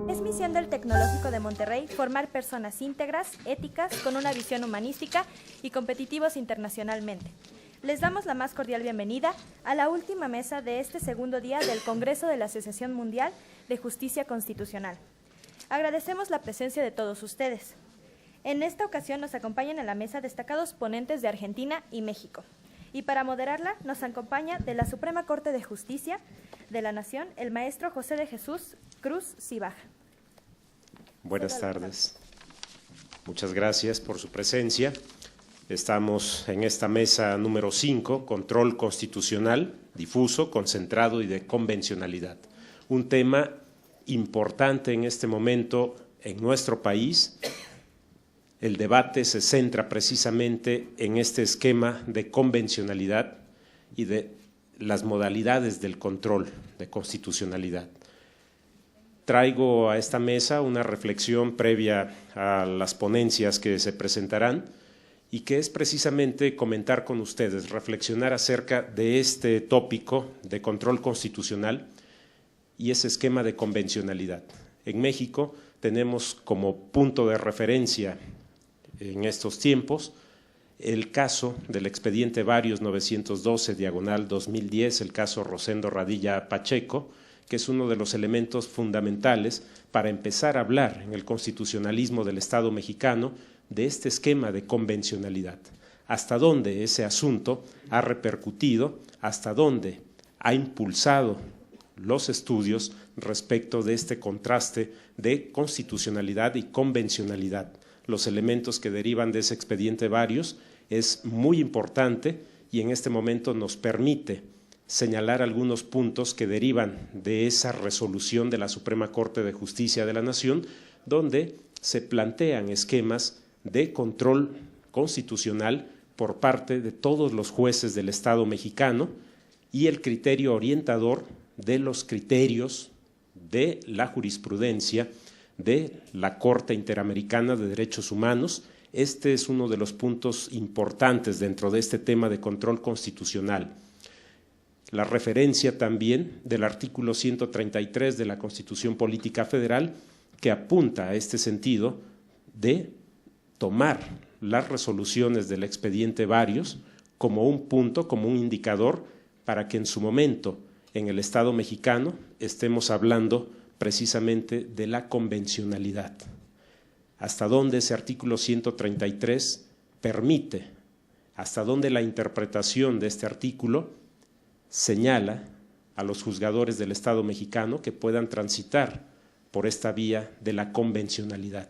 Es misión del Tecnológico de Monterrey formar personas íntegras, éticas, con una visión humanística y competitivos internacionalmente. Les damos la más cordial bienvenida a la última mesa de este segundo día del Congreso de la Asociación Mundial de Justicia Constitucional. Agradecemos la presencia de todos ustedes. En esta ocasión nos acompañan en la mesa destacados ponentes de Argentina y México. Y para moderarla nos acompaña de la Suprema Corte de Justicia de la Nación el maestro José de Jesús Cruz Cibaja. Buenas tardes. Muchas gracias por su presencia. Estamos en esta mesa número 5, control constitucional, difuso, concentrado y de convencionalidad. Un tema importante en este momento en nuestro país. El debate se centra precisamente en este esquema de convencionalidad y de las modalidades del control de constitucionalidad. Traigo a esta mesa una reflexión previa a las ponencias que se presentarán y que es precisamente comentar con ustedes, reflexionar acerca de este tópico de control constitucional y ese esquema de convencionalidad. En México tenemos como punto de referencia en estos tiempos el caso del expediente Varios 912/2010, el caso Rosendo Radilla Pacheco, que es uno de los elementos fundamentales para empezar a hablar en el constitucionalismo del Estado mexicano de este esquema de convencionalidad. Hasta dónde ese asunto ha repercutido, hasta dónde ha impulsado los estudios respecto de este contraste de constitucionalidad y convencionalidad. Los elementos que derivan de ese expediente Varios es muy importante y en este momento nos permite señalar algunos puntos que derivan de esa resolución de la Suprema Corte de Justicia de la Nación, donde se plantean esquemas de control constitucional por parte de todos los jueces del Estado mexicano y el criterio orientador de los criterios de la jurisprudencia de la Corte Interamericana de Derechos Humanos. Este es uno de los puntos importantes dentro de este tema de control constitucional. La referencia también del artículo 133 de la Constitución Política Federal, que apunta a este sentido de tomar las resoluciones del expediente Varios como un punto, como un indicador para que en su momento en el Estado mexicano estemos hablando precisamente de la convencionalidad. Hasta dónde ese artículo 133 permite, hasta dónde la interpretación de este artículo señala a los juzgadores del Estado mexicano que puedan transitar por esta vía de la convencionalidad.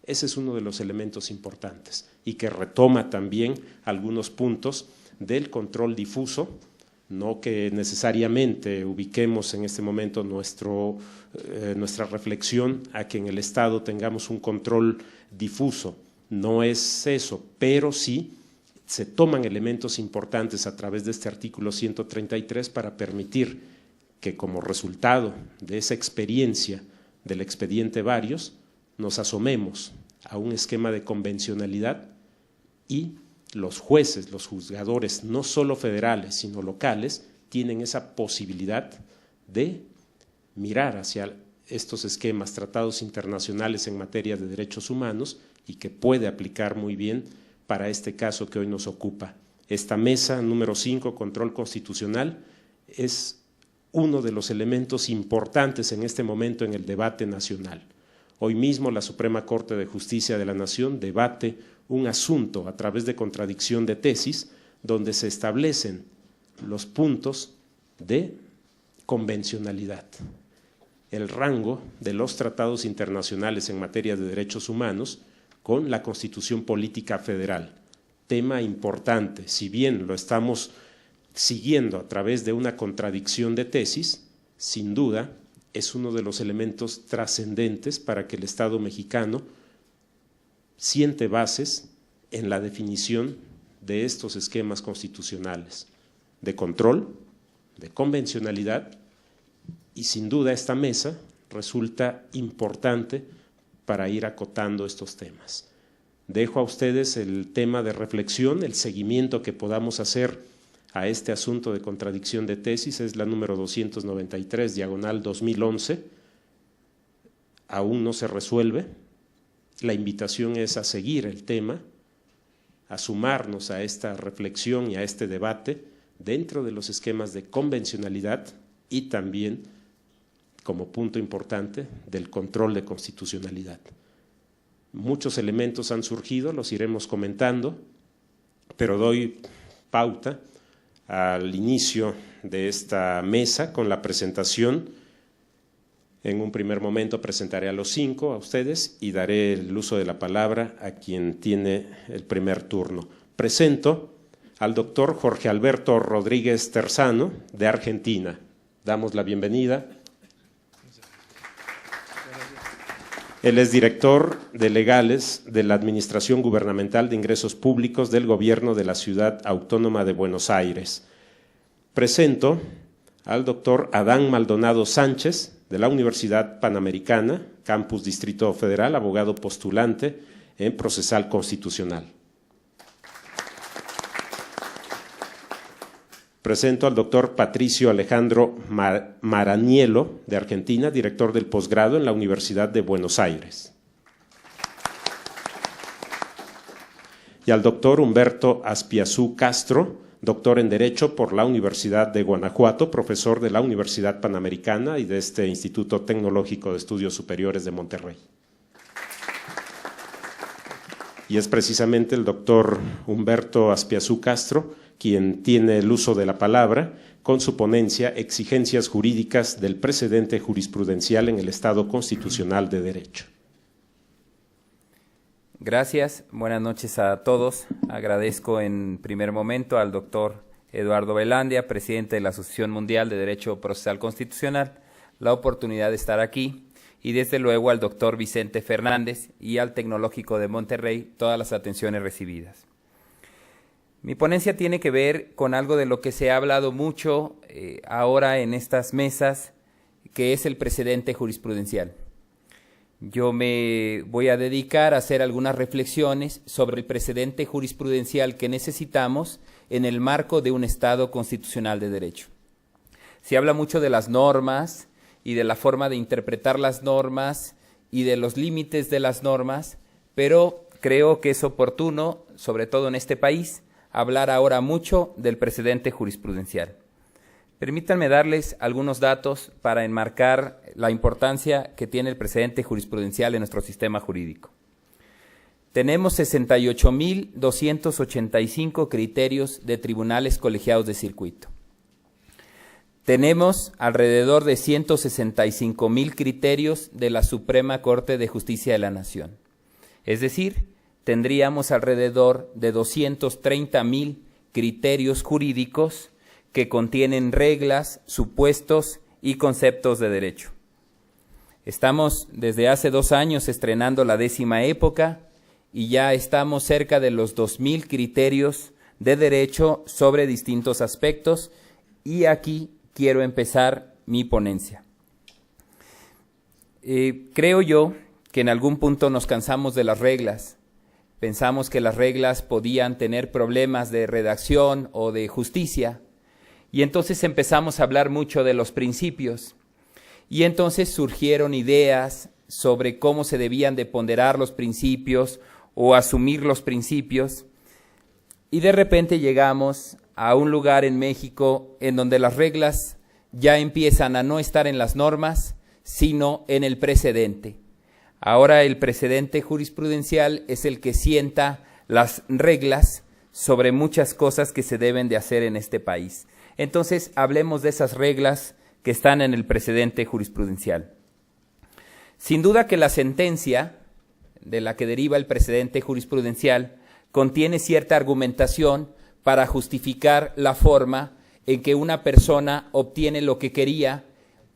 Ese es uno de los elementos importantes y que retoma también algunos puntos del control difuso, no que necesariamente ubiquemos en este momento nuestra reflexión a que en el Estado tengamos un control difuso, no es eso, pero sí se toman elementos importantes a través de este artículo 133 para permitir que como resultado de esa experiencia del expediente Varios nos asomemos a un esquema de convencionalidad y los jueces, los juzgadores, no solo federales, sino locales, tienen esa posibilidad de mirar hacia estos esquemas, tratados internacionales en materia de derechos humanos y que puede aplicar muy bien para este caso que hoy nos ocupa. Esta mesa número 5, control constitucional, es uno de los elementos importantes en este momento en el debate nacional. Hoy mismo la Suprema Corte de Justicia de la Nación debate un asunto a través de contradicción de tesis donde se establecen los puntos de convencionalidad, el rango de los tratados internacionales en materia de derechos humanos con la Constitución Política Federal. Tema importante, si bien lo estamos siguiendo a través de una contradicción de tesis, sin duda es uno de los elementos trascendentes para que el Estado mexicano siente bases en la definición de estos esquemas constitucionales de control, de convencionalidad, y sin duda esta mesa resulta importante para ir acotando estos temas. Dejo a ustedes el tema de reflexión, el seguimiento que podamos hacer a este asunto de contradicción de tesis. Es la número 293, diagonal 2011. Aún no se resuelve. La invitación es a seguir el tema, a sumarnos a esta reflexión y a este debate dentro de los esquemas de convencionalidad y también, como punto importante, del control de constitucionalidad. Muchos elementos han surgido, los iremos comentando, pero doy pauta al inicio de esta mesa con la presentación. En un primer momento presentaré a los 5, a ustedes, y daré el uso de la palabra a quien tiene el primer turno. Presento al doctor Jorge Alberto Rodríguez Terzano, de Argentina. Damos la bienvenida. Él es director de Legales de la Administración Gubernamental de Ingresos Públicos del Gobierno de la Ciudad Autónoma de Buenos Aires. Presento al doctor Adán Maldonado Sánchez, de la Universidad Panamericana, Campus Distrito Federal, abogado postulante en procesal constitucional. Presento al doctor Patricio Alejandro Maraniello, de Argentina, director del posgrado en la Universidad de Buenos Aires. Y al doctor Humberto Aspiazú Castro, doctor en Derecho por la Universidad de Guanajuato, profesor de la Universidad Panamericana y de este Instituto Tecnológico de Estudios Superiores de Monterrey. Y es precisamente el doctor Humberto Aspiazú Castro quien tiene el uso de la palabra con su ponencia Exigencias jurídicas del precedente jurisprudencial en el Estado constitucional de Derecho. Gracias, buenas noches a todos. Agradezco en primer momento al doctor Eduardo Velandia, presidente de la Asociación Mundial de Derecho Procesal Constitucional, la oportunidad de estar aquí, y desde luego al doctor Vicente Fernández y al Tecnológico de Monterrey todas las atenciones recibidas. Mi ponencia tiene que ver con algo de lo que se ha hablado mucho ahora en estas mesas, que es el precedente jurisprudencial. Yo me voy a dedicar a hacer algunas reflexiones sobre el precedente jurisprudencial que necesitamos en el marco de un Estado constitucional de derecho. Se habla mucho de las normas y de la forma de interpretar las normas y de los límites de las normas, pero creo que es oportuno, sobre todo en este país, hablar ahora mucho del precedente jurisprudencial. Permítanme darles algunos datos para enmarcar la importancia que tiene el precedente jurisprudencial en nuestro sistema jurídico. Tenemos 68.285 criterios de tribunales colegiados de circuito. Tenemos alrededor de 165.000 criterios de la Suprema Corte de Justicia de la Nación. Es decir, tendríamos alrededor de 230.000 criterios jurídicos que contienen reglas, supuestos y conceptos de derecho. Estamos desde hace 2 años estrenando la 10ª época y ya estamos cerca de los 2.000 criterios de derecho sobre distintos aspectos, y aquí quiero empezar mi ponencia. Creo yo que en algún punto nos cansamos de las reglas. Pensamos que las reglas podían tener problemas de redacción o de justicia, y entonces empezamos a hablar mucho de los principios, y entonces surgieron ideas sobre cómo se debían de ponderar los principios o asumir los principios, y de repente llegamos a un lugar en México en donde las reglas ya empiezan a no estar en las normas, sino en el precedente. Ahora el precedente jurisprudencial es el que sienta las reglas sobre muchas cosas que se deben de hacer en este país. Entonces, hablemos de esas reglas que están en el precedente jurisprudencial. Sin duda que la sentencia de la que deriva el precedente jurisprudencial contiene cierta argumentación para justificar la forma en que una persona obtiene lo que quería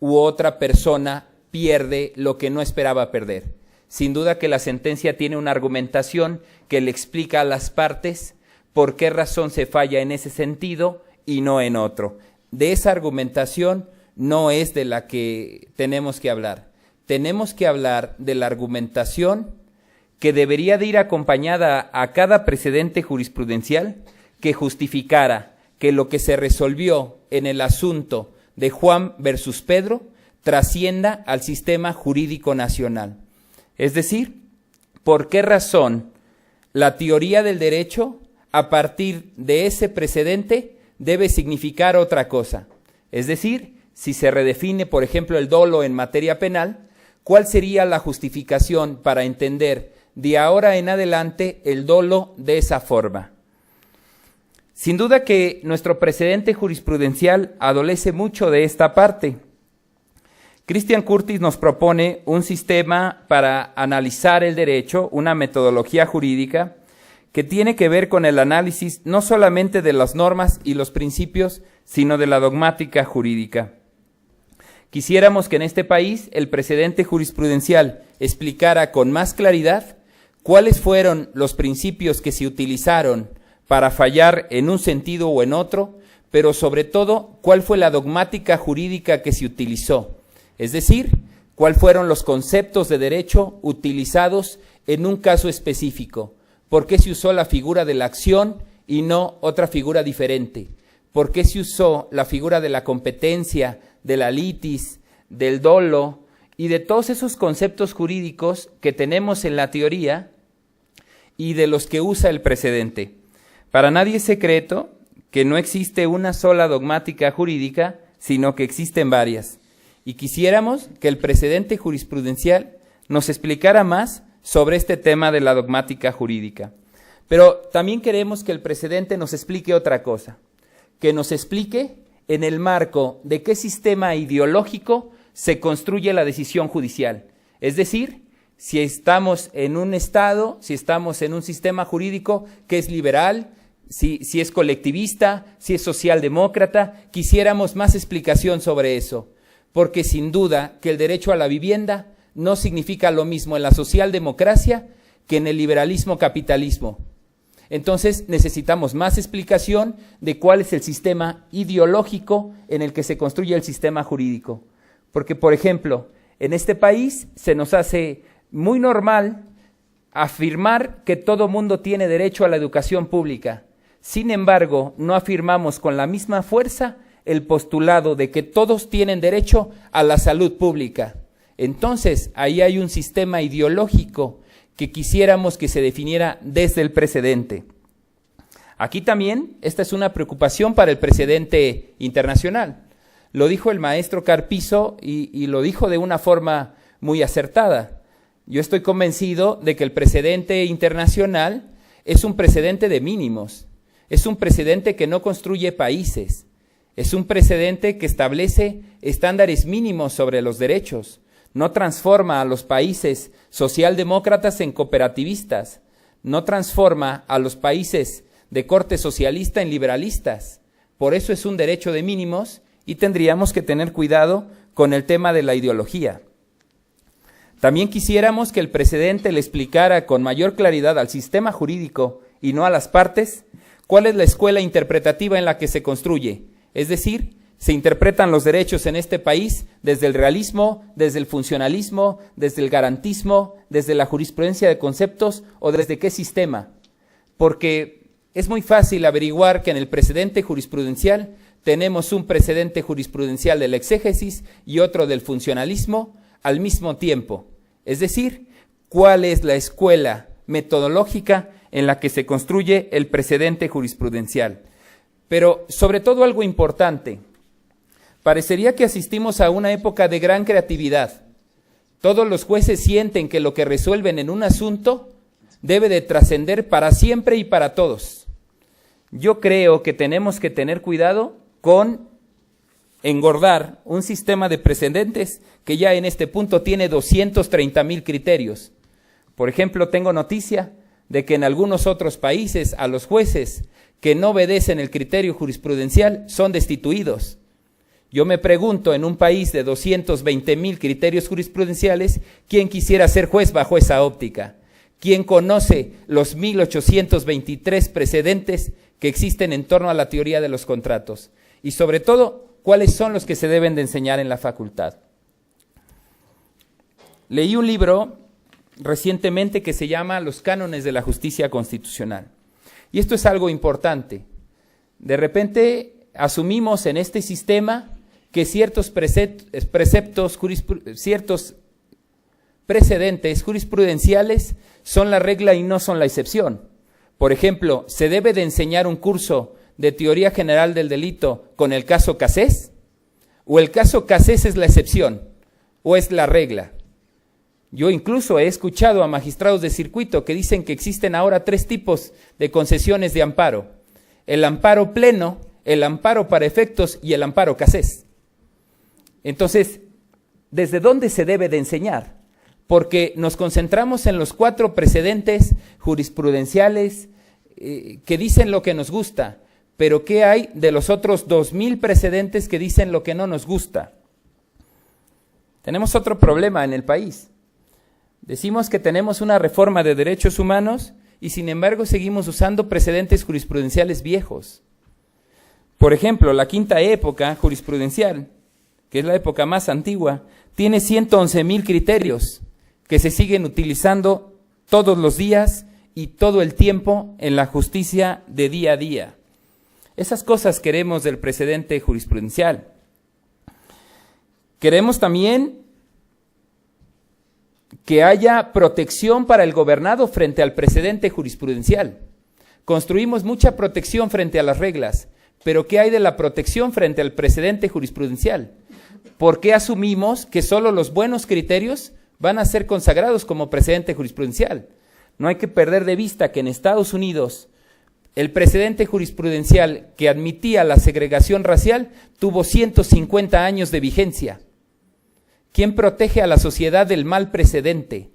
u otra persona pierde lo que no esperaba perder. Sin duda que la sentencia tiene una argumentación que le explica a las partes por qué razón se falla en ese sentido y no en otro. De esa argumentación no es de la que tenemos que hablar. Tenemos que hablar de la argumentación que debería de ir acompañada a cada precedente jurisprudencial que justificara que lo que se resolvió en el asunto de Juan versus Pedro trascienda al sistema jurídico nacional. Es decir, ¿por qué razón la teoría del derecho, a partir de ese precedente, debe significar otra cosa? Es decir, si se redefine, por ejemplo, el dolo en materia penal, ¿cuál sería la justificación para entender de ahora en adelante el dolo de esa forma? Sin duda que nuestro precedente jurisprudencial adolece mucho de esta parte. Christian Curtis nos propone un sistema para analizar el derecho, una metodología jurídica que tiene que ver con el análisis no solamente de las normas y los principios, sino de la dogmática jurídica. Quisiéramos que en este país el precedente jurisprudencial explicara con más claridad cuáles fueron los principios que se utilizaron para fallar en un sentido o en otro, pero sobre todo, cuál fue la dogmática jurídica que se utilizó. Es decir, cuáles fueron los conceptos de derecho utilizados en un caso específico. ¿Por qué se usó la figura de la acción y no otra figura diferente? ¿Por qué se usó la figura de la competencia, de la litis, del dolo y de todos esos conceptos jurídicos que tenemos en la teoría y de los que usa el precedente? Para nadie es secreto que no existe una sola dogmática jurídica, sino que existen varias. Y quisiéramos que el precedente jurisprudencial nos explicara más sobre este tema de la dogmática jurídica. Pero también queremos que el precedente nos explique otra cosa, que nos explique en el marco de qué sistema ideológico se construye la decisión judicial. Es decir, si estamos en un Estado, si estamos en un sistema jurídico que es liberal, si es colectivista, si es socialdemócrata, quisiéramos más explicación sobre eso, porque sin duda que el derecho a la vivienda no significa lo mismo en la socialdemocracia que en el liberalismo capitalismo. Entonces necesitamos más explicación de cuál es el sistema ideológico en el que se construye el sistema jurídico. Porque, por ejemplo, en este país se nos hace muy normal afirmar que todo mundo tiene derecho a la educación pública. Sin embargo, no afirmamos con la misma fuerza el postulado de que todos tienen derecho a la salud pública. Entonces, ahí hay un sistema ideológico que quisiéramos que se definiera desde el precedente. Aquí también, esta es una preocupación para el precedente internacional. Lo dijo el maestro Carpizo y lo dijo de una forma muy acertada. Yo estoy convencido de que el precedente internacional es un precedente de mínimos. Es un precedente que no construye países, es un precedente que establece estándares mínimos sobre los derechos, no transforma a los países socialdemócratas en cooperativistas, no transforma a los países de corte socialista en liberalistas. Por eso es un derecho de mínimos y tendríamos que tener cuidado con el tema de la ideología. También quisiéramos que el precedente le explicara con mayor claridad al sistema jurídico y no a las partes cuál es la escuela interpretativa en la que se construye. Es decir, se interpretan los derechos en este país desde el realismo, desde el funcionalismo, desde el garantismo, desde la jurisprudencia de conceptos o desde qué sistema. Porque es muy fácil averiguar que en el precedente jurisprudencial tenemos un precedente jurisprudencial del exégesis y otro del funcionalismo al mismo tiempo. Es decir, cuál es la escuela metodológica en la que se construye el precedente jurisprudencial. Pero sobre todo algo importante, parecería que asistimos a una época de gran creatividad. Todos los jueces sienten que lo que resuelven en un asunto debe de trascender para siempre y para todos. Yo creo que tenemos que tener cuidado con engordar un sistema de precedentes que ya en este punto tiene 230,000 criterios. Por ejemplo, tengo noticia de que en algunos otros países a los jueces que no obedecen el criterio jurisprudencial son destituidos. Yo me pregunto, en un país de 220,000 criterios jurisprudenciales, ¿quién quisiera ser juez bajo esa óptica? ¿Quién conoce los 1,823 precedentes que existen en torno a la teoría de los contratos? Y sobre todo, ¿cuáles son los que se deben de enseñar en la facultad? Leí un libro recientemente que se llama Los Cánones de la Justicia Constitucional. Y esto es algo importante. De repente asumimos en este sistema que ciertos preceptos, ciertos precedentes jurisprudenciales son la regla y no son la excepción. Por ejemplo, ¿se debe de enseñar un curso de teoría general del delito con el caso Cassés? ¿O el caso Cassés es la excepción o es la regla? Yo incluso he escuchado a magistrados de circuito que dicen que existen ahora 3 tipos de concesiones de amparo: el amparo pleno, el amparo para efectos y el amparo Cassés. Entonces, ¿desde dónde se debe de enseñar? Porque nos concentramos en los 4 precedentes jurisprudenciales que dicen lo que nos gusta, pero ¿qué hay de los otros 2000 precedentes que dicen lo que no nos gusta? Tenemos otro problema en el país. Decimos que tenemos una reforma de derechos humanos y sin embargo seguimos usando precedentes jurisprudenciales viejos. Por ejemplo, la quinta época jurisprudencial, que es la época más antigua, tiene 111,000 criterios que se siguen utilizando todos los días y todo el tiempo en la justicia de día a día. Esas cosas queremos del precedente jurisprudencial. Queremos también que haya protección para el gobernado frente al precedente jurisprudencial. Construimos mucha protección frente a las reglas, pero ¿qué hay de la protección frente al precedente jurisprudencial? ¿Por qué asumimos que solo los buenos criterios van a ser consagrados como precedente jurisprudencial? No hay que perder de vista que en Estados Unidos el precedente jurisprudencial que admitía la segregación racial tuvo 150 años de vigencia. ¿Quién protege a la sociedad del mal precedente?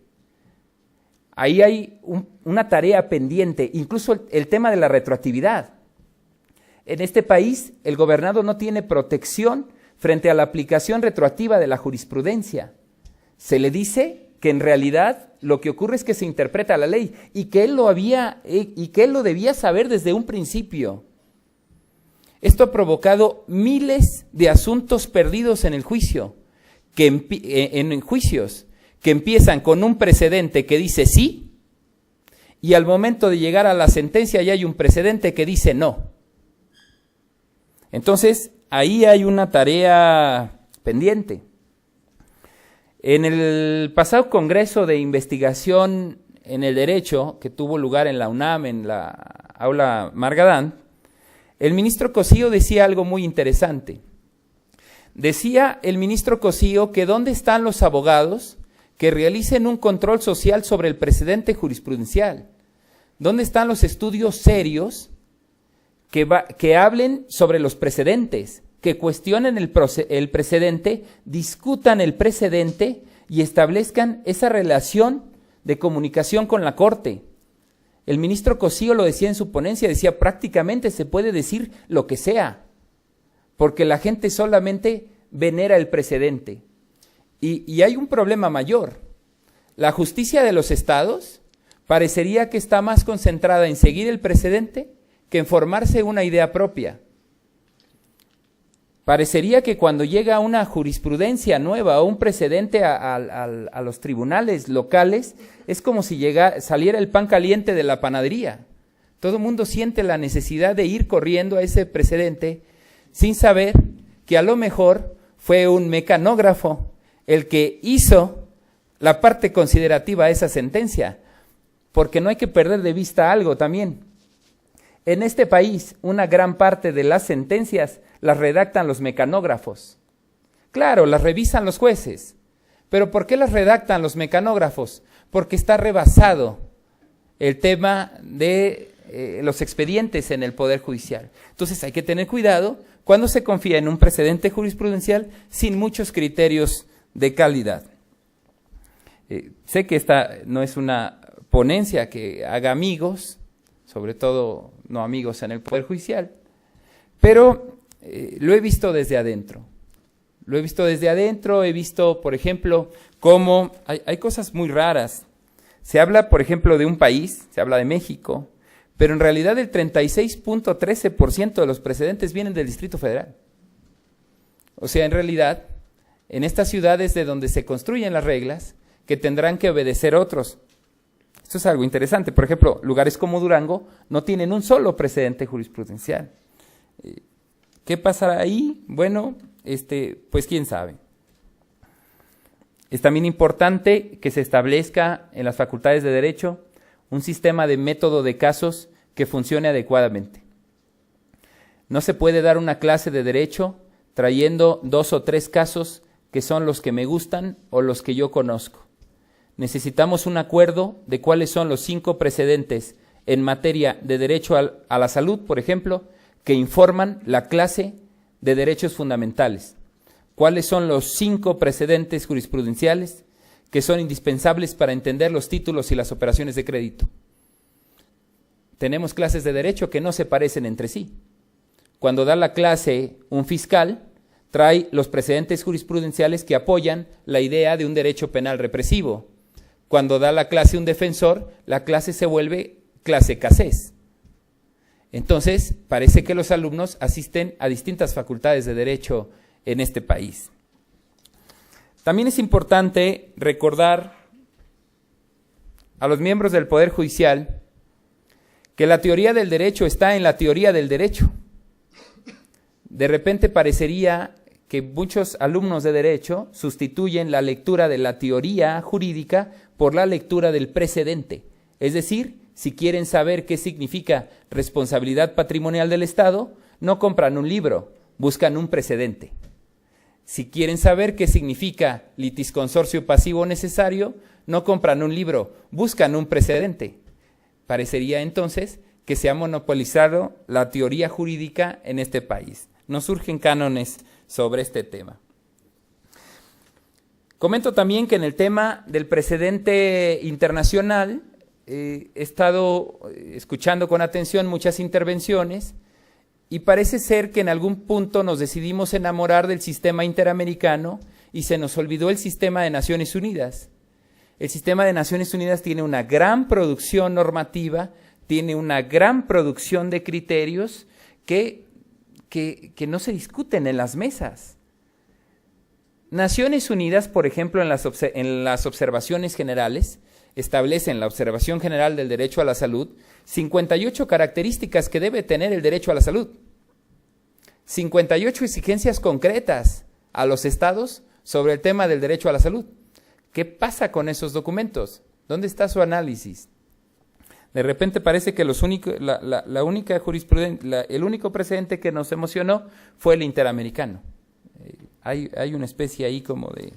Ahí hay una tarea pendiente, incluso el tema de la retroactividad. En este país, el gobernado no tiene protección frente a la aplicación retroactiva de la jurisprudencia. Se le dice que en realidad lo que ocurre es que se interpreta la ley y que él lo debía saber desde un principio. Esto ha provocado miles de asuntos perdidos en el juicio, en juicios que empiezan con un precedente que dice sí y al momento de llegar a la sentencia ya hay un precedente que dice no. Entonces, ahí hay una tarea pendiente. En el pasado Congreso de Investigación en el Derecho, que tuvo lugar en la UNAM, en la aula Margadán, el ministro Cosío decía algo muy interesante. Decía el ministro Cosío que ¿dónde están los abogados que realicen un control social sobre el precedente jurisprudencial? ¿Dónde están los estudios serios que hablen sobre los precedentes, que cuestionen el precedente, discutan el precedente y establezcan esa relación de comunicación con la Corte? El ministro Cosío lo decía en su ponencia, decía prácticamente se puede decir lo que sea, porque la gente solamente venera el precedente. Y hay un problema mayor. La justicia de los estados parecería que está más concentrada en seguir el precedente que en formarse una idea propia. Parecería que cuando llega una jurisprudencia nueva o un precedente a los tribunales locales, es como si saliera el pan caliente de la panadería. Todo el mundo siente la necesidad de ir corriendo a ese precedente sin saber que a lo mejor fue un mecanógrafo el que hizo la parte considerativa de esa sentencia, porque no hay que perder de vista algo también. En este país, una gran parte de las sentencias las redactan los mecanógrafos. Claro, las revisan los jueces, pero ¿por qué las redactan los mecanógrafos? Porque está rebasado el tema de los expedientes en el Poder Judicial. Entonces hay que tener cuidado cuando se confía en un precedente jurisprudencial sin muchos criterios de calidad. Sé que esta no es una ponencia que haga amigos, sobre todo no amigos en el Poder Judicial, pero lo he visto desde adentro. Lo he visto desde adentro, he visto, por ejemplo, cómo hay cosas muy raras. Se habla, por ejemplo, de un país, se habla de México, pero en realidad el 36.13% de los precedentes vienen del Distrito Federal. O sea, en realidad, en estas ciudades de donde se construyen las reglas, que tendrán que obedecer otros. Esto es algo interesante. Por ejemplo, lugares como Durango no tienen un solo precedente jurisprudencial. ¿Qué pasará ahí? Bueno, pues quién sabe. Es también importante que se establezca en las facultades de Derecho un sistema de método de casos que funcione adecuadamente. No se puede dar una clase de Derecho trayendo 2 o 3 casos que son los que me gustan o los que yo conozco. Necesitamos un acuerdo de cuáles son los 5 precedentes en materia de derecho a la salud, por ejemplo, que informan la clase de derechos fundamentales. ¿Cuáles son los 5 precedentes jurisprudenciales que son indispensables para entender los títulos y las operaciones de crédito? Tenemos clases de derecho que no se parecen entre sí. Cuando da la clase un fiscal, trae los precedentes jurisprudenciales que apoyan la idea de un derecho penal represivo. Cuando da la clase un defensor, la clase se vuelve clase casés. Entonces, parece que los alumnos asisten a distintas facultades de derecho en este país. También es importante recordar a los miembros del Poder Judicial que la teoría del derecho está en la teoría del derecho. De repente parecería que muchos alumnos de derecho sustituyen la lectura de la teoría jurídica por la lectura del precedente. Es decir, si quieren saber qué significa responsabilidad patrimonial del Estado, no compran un libro, buscan un precedente. Si quieren saber qué significa litisconsorcio pasivo necesario, no compran un libro, buscan un precedente. Parecería entonces que se ha monopolizado la teoría jurídica en este país. Nos surgen cánones sobre este tema. Comento también que en el tema del precedente internacional he estado escuchando con atención muchas intervenciones y parece ser que en algún punto nos decidimos enamorar del sistema interamericano y se nos olvidó el sistema de Naciones Unidas. El sistema de Naciones Unidas tiene una gran producción normativa, tiene una gran producción de criterios que no se discuten en las mesas. Naciones Unidas, por ejemplo, en las observaciones generales, establecen la observación general del derecho a la salud, 58 características que debe tener el derecho a la salud, 58 exigencias concretas a los estados sobre el tema del derecho a la salud. ¿Qué pasa con esos documentos? ¿Dónde está su análisis? De repente parece que el único precedente que nos emocionó fue el interamericano. Hay una especie ahí como de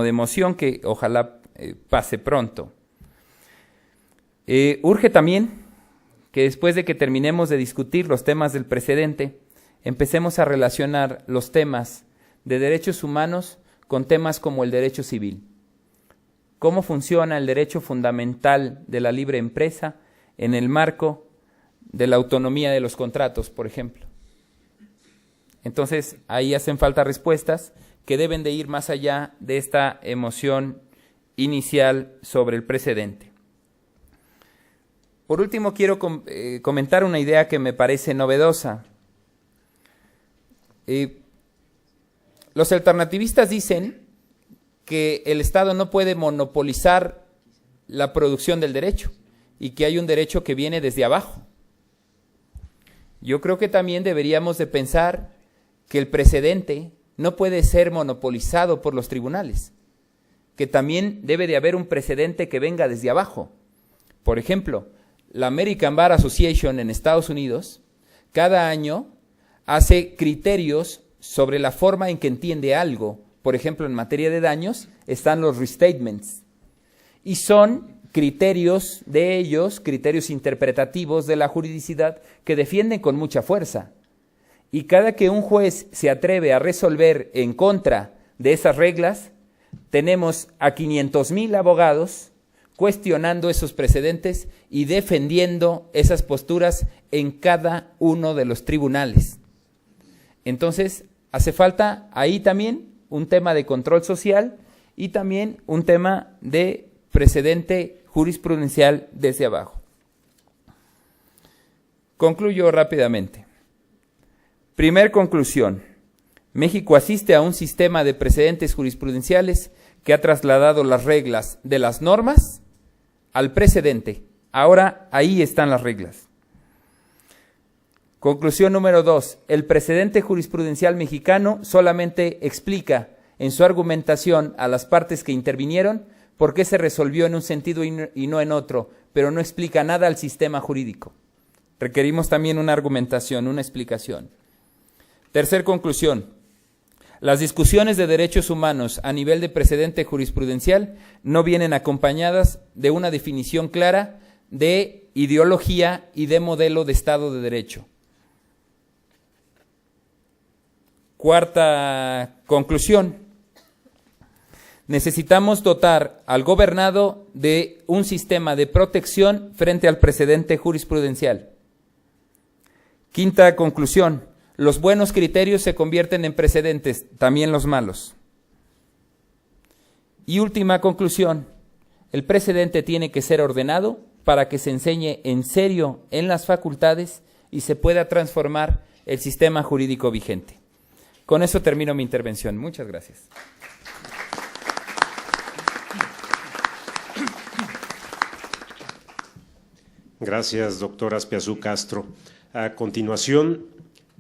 emoción que ojalá pase pronto. Urge también que después de que terminemos de discutir los temas del precedente, empecemos a relacionar los temas de derechos humanos con temas como el derecho civil. ¿Cómo funciona el derecho fundamental de la libre empresa en el marco de la autonomía de los contratos, por ejemplo? Entonces, ahí hacen falta respuestas que deben de ir más allá de esta emoción inicial sobre el precedente. Por último, quiero comentar una idea que me parece novedosa. Los alternativistas dicen que el Estado no puede monopolizar la producción del derecho y que hay un derecho que viene desde abajo. Yo creo que también deberíamos de pensar que el precedente no puede ser monopolizado por los tribunales, que también debe de haber un precedente que venga desde abajo. Por ejemplo, la American Bar Association en Estados Unidos cada año hace criterios sobre la forma en que entiende algo. Por ejemplo, en materia de daños están los restatements y son criterios de ellos, criterios interpretativos de la juridicidad que defienden con mucha fuerza. Y cada que un juez se atreve a resolver en contra de esas reglas, tenemos a 500,000 abogados cuestionando esos precedentes y defendiendo esas posturas en cada uno de los tribunales. Entonces, hace falta ahí también un tema de control social y también un tema de precedente jurisprudencial desde abajo. Concluyo rápidamente. Primer conclusión. México asiste a un sistema de precedentes jurisprudenciales que ha trasladado las reglas de las normas al precedente. Ahora ahí están las reglas. Conclusión número 2. El precedente jurisprudencial mexicano solamente explica en su argumentación a las partes que intervinieron por qué se resolvió en un sentido y no en otro, pero no explica nada al sistema jurídico. Requerimos también una argumentación, una explicación. Tercer conclusión. Las discusiones de derechos humanos a nivel de precedente jurisprudencial no vienen acompañadas de una definición clara de ideología y de modelo de Estado de Derecho. Cuarta conclusión. Necesitamos dotar al gobernado de un sistema de protección frente al precedente jurisprudencial. Quinta conclusión. Los buenos criterios se convierten en precedentes, también los malos. Y última conclusión. El precedente tiene que ser ordenado para que se enseñe en serio en las facultades y se pueda transformar el sistema jurídico vigente. Con eso termino mi intervención. Muchas gracias. Gracias, doctora Azpiazú Castro. A continuación,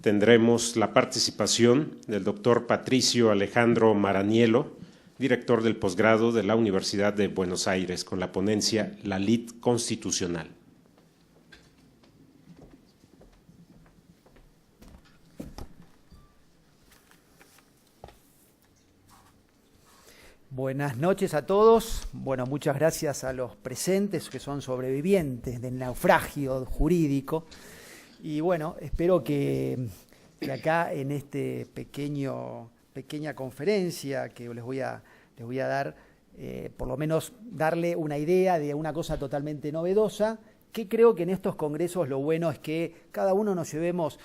tendremos la participación del doctor Patricio Alejandro Maranielo, director del posgrado de la Universidad de Buenos Aires, con la ponencia La Lid Constitucional. Buenas noches a todos. Bueno, muchas gracias a los presentes que son sobrevivientes del naufragio jurídico. Y bueno, espero que acá en este pequeña conferencia que les voy a dar, por lo menos darle una idea de una cosa totalmente novedosa, que creo que en estos congresos lo bueno es que cada uno nos llevemos,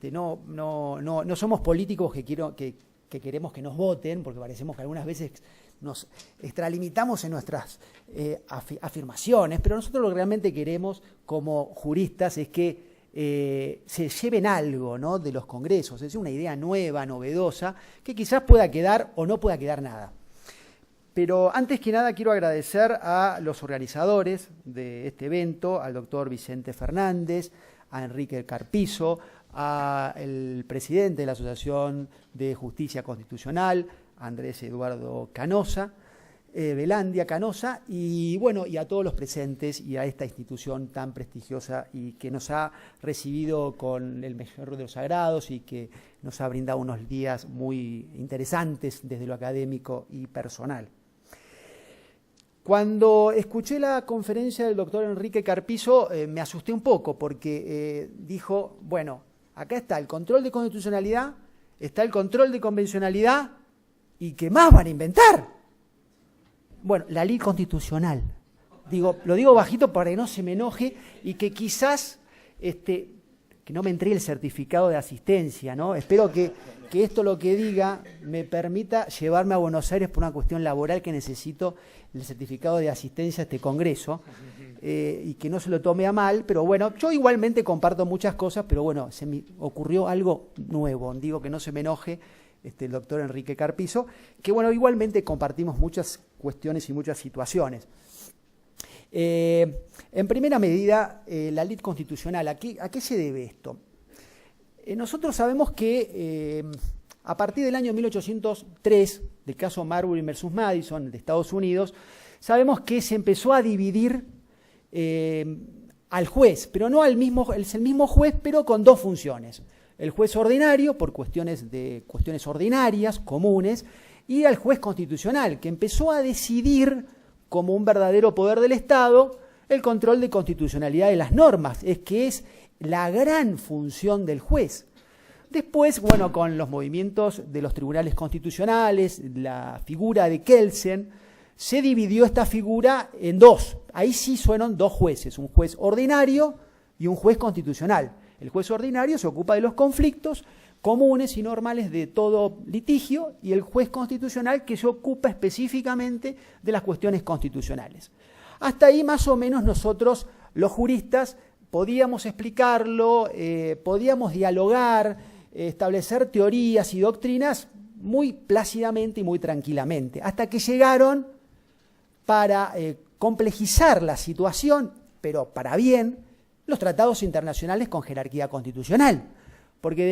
no somos políticos que queremos que nos voten, porque parecemos que algunas veces nos extralimitamos en nuestras afirmaciones, pero nosotros lo que realmente queremos como juristas es que se lleven algo, ¿no?, de los congresos, es decir, una idea nueva, novedosa, que quizás pueda quedar o no pueda quedar nada. Pero antes que nada quiero agradecer a los organizadores de este evento, al doctor Vicente Fernández, a Enrique Carpizo, al presidente de la Asociación de Justicia Constitucional, Andrés Eduardo Canosa, Belandia Canosa, y bueno, y a todos los presentes y a esta institución tan prestigiosa y que nos ha recibido con el mejor de los agrados y que nos ha brindado unos días muy interesantes desde lo académico y personal. Cuando escuché la conferencia del doctor Enrique Carpizo, me asusté un poco porque dijo, bueno, acá está el control de constitucionalidad, está el control de convencionalidad, ¿y qué más van a inventar? Bueno, la ley constitucional. Lo digo bajito para que no se me enoje y que quizás que no me entregue el certificado de asistencia, ¿no? Espero que esto lo que diga me permita llevarme a Buenos Aires por una cuestión laboral que necesito el certificado de asistencia a este congreso y que no se lo tome a mal, pero bueno, yo igualmente comparto muchas cosas, pero bueno, se me ocurrió algo nuevo, digo que no se me enoje el doctor Enrique Carpizo, que bueno, igualmente compartimos muchas cuestiones y muchas situaciones. En primera medida, la ley constitucional, ¿a qué se debe esto? Nosotros sabemos que a partir del año 1803, del caso Marbury versus Madison de Estados Unidos, sabemos que se empezó a dividir al juez, pero no es el mismo juez, pero con dos funciones. El juez ordinario, por cuestiones ordinarias, comunes, y al juez constitucional, que empezó a decidir como un verdadero poder del Estado el control de constitucionalidad de las normas, que es la gran función del juez. Después, bueno, con los movimientos de los tribunales constitucionales, la figura de Kelsen, se dividió esta figura en dos. Ahí sí fueron dos jueces, un juez ordinario y un juez constitucional. El juez ordinario se ocupa de los conflictos comunes y normales de todo litigio y el juez constitucional que se ocupa específicamente de las cuestiones constitucionales. Hasta ahí más o menos nosotros, los juristas, podíamos explicarlo, podíamos dialogar, establecer teorías y doctrinas muy plácidamente y muy tranquilamente, hasta que llegaron para complejizar la situación, pero para bien, los tratados internacionales con jerarquía constitucional, porque